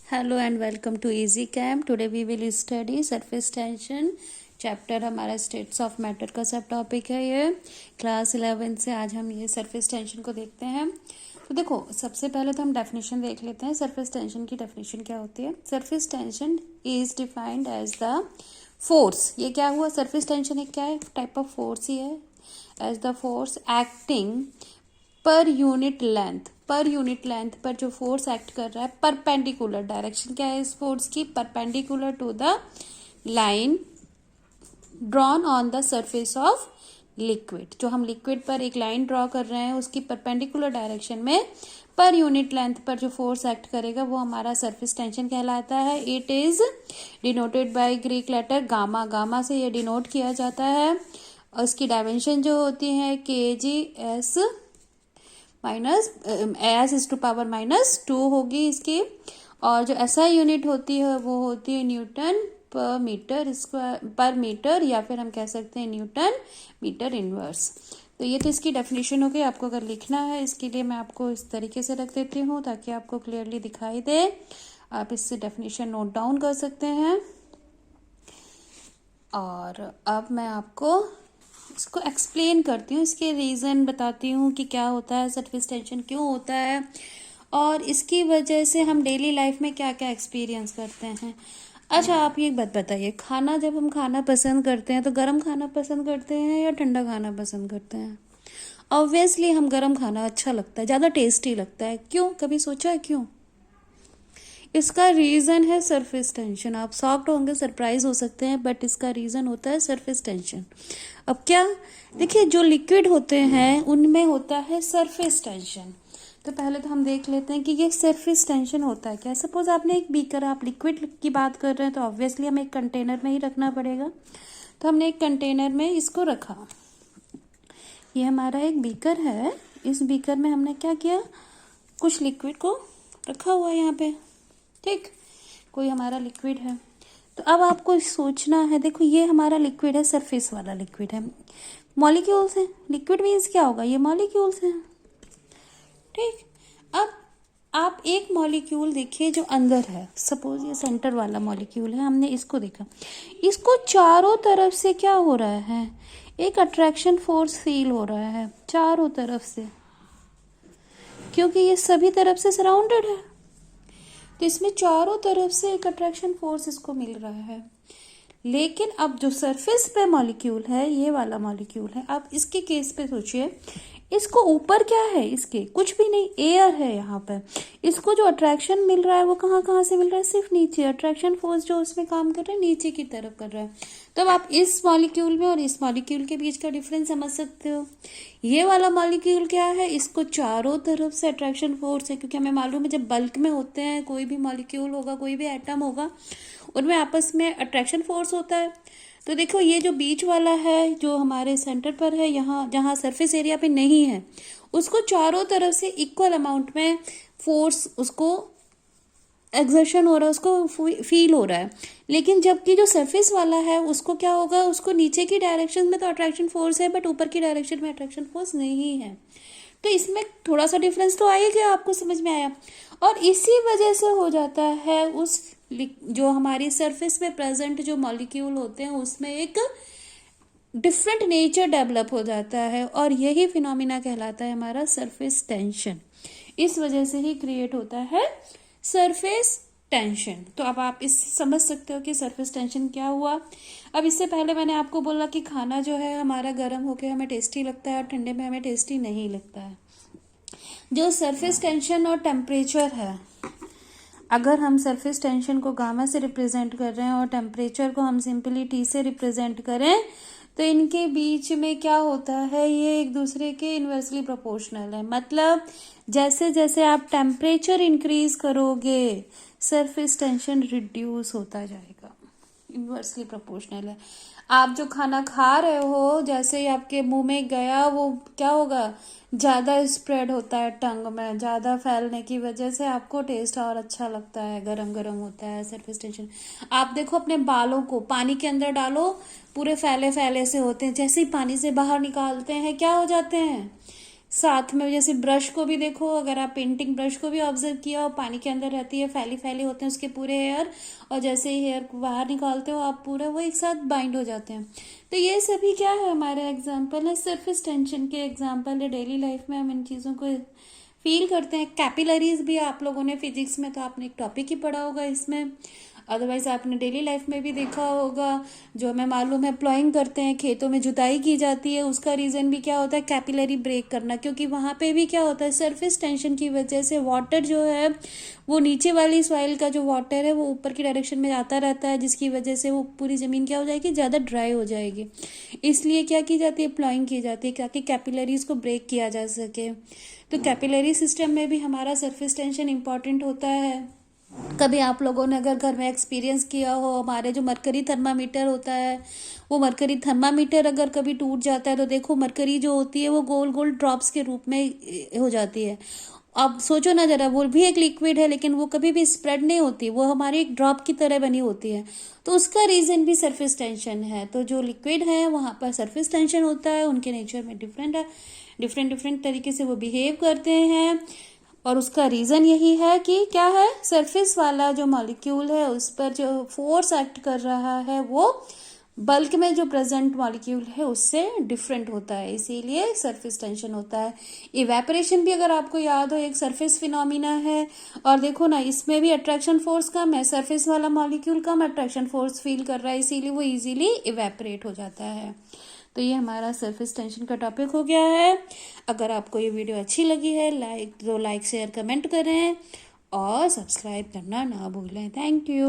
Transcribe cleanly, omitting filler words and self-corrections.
Hello and welcome to easy camp. Today we will study surface tension chapter. हमारा states of matter का सब topic है। ये class 11 से आज हम ये सरफेस टेंशन को देखते हैं। तो देखो, सबसे पहले तो हम डेफिनेशन देख लेते हैं। सरफेस टेंशन की डेफिनेशन क्या होती है? Surface tension is defined as the force. ये क्या हुआ? सरफेस टेंशन एक क्या है? टाइप ऑफ फोर्स ही है। As the force acting per unit length पर जो फोर्स एक्ट कर रहा है, परपेंडिकुलर। डायरेक्शन क्या है इस फोर्स की? Perpendicular to the line drawn on the surface of liquid. जो हम लिक्विड पर एक लाइन ड्रॉ कर रहे हैं उसकी परपेंडिकुलर डायरेक्शन में पर यूनिट लेंथ पर जो फोर्स एक्ट करेगा वो हमारा सरफेस टेंशन कहलाता है। It is denoted by Greek letter gamma. Gamma से ये डिनोट किया जाता है। और इसकी डायमेंशन जो होती है kgs माइनस -2 होगी इसकी। और जो SI यूनिट होती है वो होती है न्यूटन पर मीटर स्क्वायर पर मीटर, या फिर हम कह सकते हैं न्यूटन मीटर इनवर्स। तो ये तो इसकी डेफिनेशन हो गई। आपको अगर लिखना है इसके लिए मैं आपको इस तरीके से रख देती हूँ ताकि आपको क्लियरली दिखाई दे। आप इससे डेफिनेशन नोट डाउन कर सकते हैं। और अब मैं आपको इसको एक्सप्लेन करती हूँ, इसके रीज़न बताती हूँ कि क्या होता है, सरफेस टेंशन क्यों होता है और इसकी वजह से हम डेली लाइफ में क्या क्या एक्सपीरियंस करते हैं। अच्छा, आप ये बात बताइए, खाना जब हम खाना पसंद करते हैं तो गर्म खाना पसंद करते हैं या ठंडा खाना पसंद करते हैं? ऑब्वियसली हम गर्म खाना अच्छा लगता है, ज़्यादा टेस्टी लगता है। क्यों? कभी सोचा है क्यों? इसका रीज़न है सरफेस टेंशन। आप शॉक्ड होंगे, सरप्राइज हो सकते हैं, बट इसका रीज़न होता है सरफेस टेंशन। अब क्या, देखिए, जो लिक्विड होते हैं उनमें होता है सरफेस टेंशन। तो पहले तो हम देख लेते हैं कि ये सरफेस टेंशन होता है क्या। सपोज आपने एक बीकर, आप लिक्विड की बात कर रहे हैं तो ऑब्वियसली हमें एक कंटेनर में ही रखना पड़ेगा। तो हमने एक कंटेनर में इसको रखा। ये हमारा एक बीकर है। इस बीकर में हमने क्या किया? कुछ लिक्विड को रखा हुआ है यहाँ पे। ठीक, कोई हमारा लिक्विड है। तो अब आपको सोचना है, देखो ये हमारा लिक्विड है, सरफेस वाला लिक्विड है, मॉलिक्यूल्स हैं। लिक्विड मीन्स क्या होगा? ये मॉलिक्यूल्स हैं। ठीक, अब आप एक मॉलिक्यूल देखिए जो अंदर है। सपोज ये सेंटर वाला मॉलिक्यूल है, हमने इसको देखा। इसको चारों तरफ से क्या हो रहा है? एक अट्रैक्शन फोर्स फील हो रहा है चारों तरफ से, क्योंकि ये सभी तरफ से सराउंडेड है। तो इसमें चारों तरफ से एक अट्रैक्शन फोर्स इसको मिल रहा है। लेकिन अब जो सरफेस पे मॉलिक्यूल है, ये वाला मॉलिक्यूल है, अब इसके केस पे सोचिए, इसको ऊपर क्या है? इसके कुछ भी नहीं, एयर है यहाँ पर। इसको जो अट्रैक्शन मिल रहा है वो कहाँ कहाँ से मिल रहा है? सिर्फ नीचे। अट्रैक्शन फोर्स जो उसमें काम कर रहा है नीचे की तरफ कर रहा है। तब आप इस मॉलिक्यूल में और इस मॉलिक्यूल के बीच का डिफरेंस समझ सकते हो। ये वाला मॉलिक्यूल क्या है? इसको चारों तरफ से अट्रैक्शन फोर्स है, क्योंकि हमें मालूम है जब बल्क में होते हैं कोई भी मॉलिक्यूल होगा, कोई भी एटम होगा, उनमें आपस में अट्रैक्शन फोर्स होता है। तो देखो, ये जो बीच वाला है जो हमारे सेंटर पर है, यहाँ जहाँ सरफेस एरिया पे नहीं है, उसको चारों तरफ से इक्वल अमाउंट में फोर्स, उसको एक्सर्शन हो रहा है, उसको फील हो रहा है। लेकिन जबकि जो सरफेस वाला है उसको क्या होगा? उसको नीचे की डायरेक्शन में तो अट्रैक्शन फोर्स है, बट ऊपर की डायरेक्शन में अट्रैक्शन फोर्स नहीं है। तो इसमें थोड़ा सा डिफरेंस तो आया क्या? आपको समझ में आया? और इसी वजह से हो जाता है उस जो हमारी सरफेस में प्रेजेंट जो मॉलिक्यूल होते हैं उसमें एक डिफरेंट नेचर डेवलप हो जाता है, और यही फिनोमिना कहलाता है हमारा सरफेस टेंशन। इस वजह से ही क्रिएट होता है सरफेस टेंशन। तो अब आप इससे समझ सकते हो कि सरफेस टेंशन क्या हुआ। अब इससे पहले मैंने आपको बोला कि खाना जो है हमारा गर्म होकर हमें टेस्टी लगता है और ठंडे में हमें टेस्टी नहीं लगता है। जो सरफेस टेंशन और टेम्परेचर है, अगर हम सरफेस टेंशन को गामा से रिप्रेजेंट कर रहे हैं और टेम्परेचर को हम सिंपली T से रिप्रेजेंट करें, तो इनके बीच में क्या होता है? ये एक दूसरे के इन्वर्सली प्रोपोर्शनल है। मतलब जैसे जैसे आप टेम्परेचर इंक्रीज करोगे सरफेस टेंशन रिड्यूस होता जाएगा। इन्वर्सली प्रोपोर्शनल है। आप जो खाना खा रहे हो, जैसे ही आपके मुंह में गया वो क्या होगा? ज़्यादा स्प्रेड होता है टंग में, ज़्यादा फैलने की वजह से आपको टेस्ट और अच्छा लगता है, गरम गरम होता है सरफेस टेंशन। आप देखो, अपने बालों को पानी के अंदर डालो, पूरे फैले फैले से होते हैं, जैसे ही पानी से बाहर निकालते हैं क्या हो जाते हैं? साथ में जैसे ब्रश को भी देखो, अगर आप पेंटिंग ब्रश को भी ऑब्जर्व किया हो, पानी के अंदर रहती है, फैली फैली होते हैं उसके पूरे हेयर, और जैसे ही हेयर को बाहर निकालते हो आप पूरा वो एक साथ बाइंड हो जाते हैं। तो ये सभी क्या है, हमारे एग्जाम्पल है, सरफेस टेंशन के एग्जाम्पल है। डेली लाइफ में हम इन चीज़ों को फील करते हैं। कैपिलरीज भी आप लोगों ने फिजिक्स में तो आपने एक टॉपिक ही पढ़ा होगा इसमें, अदरवाइज आपने डेली लाइफ में भी देखा होगा। जो हमें मालूम है, प्लॉइंग करते हैं, खेतों में जुताई की जाती है, उसका रीज़न भी क्या होता है, कैपिलरी ब्रेक करना। क्योंकि वहाँ पे भी क्या होता है, सरफेस टेंशन की वजह से वाटर जो है वो नीचे वाली सॉइल का जो वाटर है वो ऊपर की डायरेक्शन में आता रहता है, जिसकी वजह से वो पूरी ज़मीन क्या हो जाएगी, ज़्यादा ड्राई हो जाएगी। इसलिए क्या की जाती है, प्लॉइंग की जाती है, ताकि कैपिलरीज को ब्रेक किया जा सके। तो कैपिलरी सिस्टम में भी हमारा सरफेस टेंशन इंपॉर्टेंट होता है। कभी आप लोगों ने अगर घर में एक्सपीरियंस किया हो, हमारे जो मरकरी थर्मामीटर होता है, वो मरकरी थर्मामीटर अगर कभी टूट जाता है तो देखो मरकरी जो होती है वो गोल गोल ड्रॉप्स के रूप में हो जाती है। अब सोचो ना जरा, वो भी एक लिक्विड है लेकिन वो कभी भी स्प्रेड नहीं होती, वो हमारी एक ड्रॉप की तरह बनी होती है। तो उसका रीज़न भी सरफेस टेंशन है। तो जो लिक्विड है वहाँ पर सरफेस टेंशन होता है, उनके नेचर में डिफरेंट है, डिफरेंट डिफरेंट तरीके से वो बिहेव करते हैं। और उसका रीज़न यही है कि क्या है, सरफेस वाला जो मॉलिक्यूल है उस पर जो फोर्स एक्ट कर रहा है वो बल्क में जो प्रेजेंट मॉलिक्यूल है उससे डिफरेंट होता है, इसीलिए सरफेस टेंशन होता है। इवेपोरेशन भी अगर आपको याद हो एक सरफेस फिनोमिना है, और देखो ना इसमें भी अट्रैक्शन फोर्स कम है, सरफेस वाला मॉलिक्यूल कम अट्रैक्शन फोर्स फील कर रहा है, इसीलिए वो इजीली इवेपोरेट हो जाता है। तो ये हमारा सरफेस टेंशन का टॉपिक हो गया है। अगर आपको ये वीडियो अच्छी लगी है लाइक शेयर कमेंट करें और सब्सक्राइब करना ना भूलें। Thank you.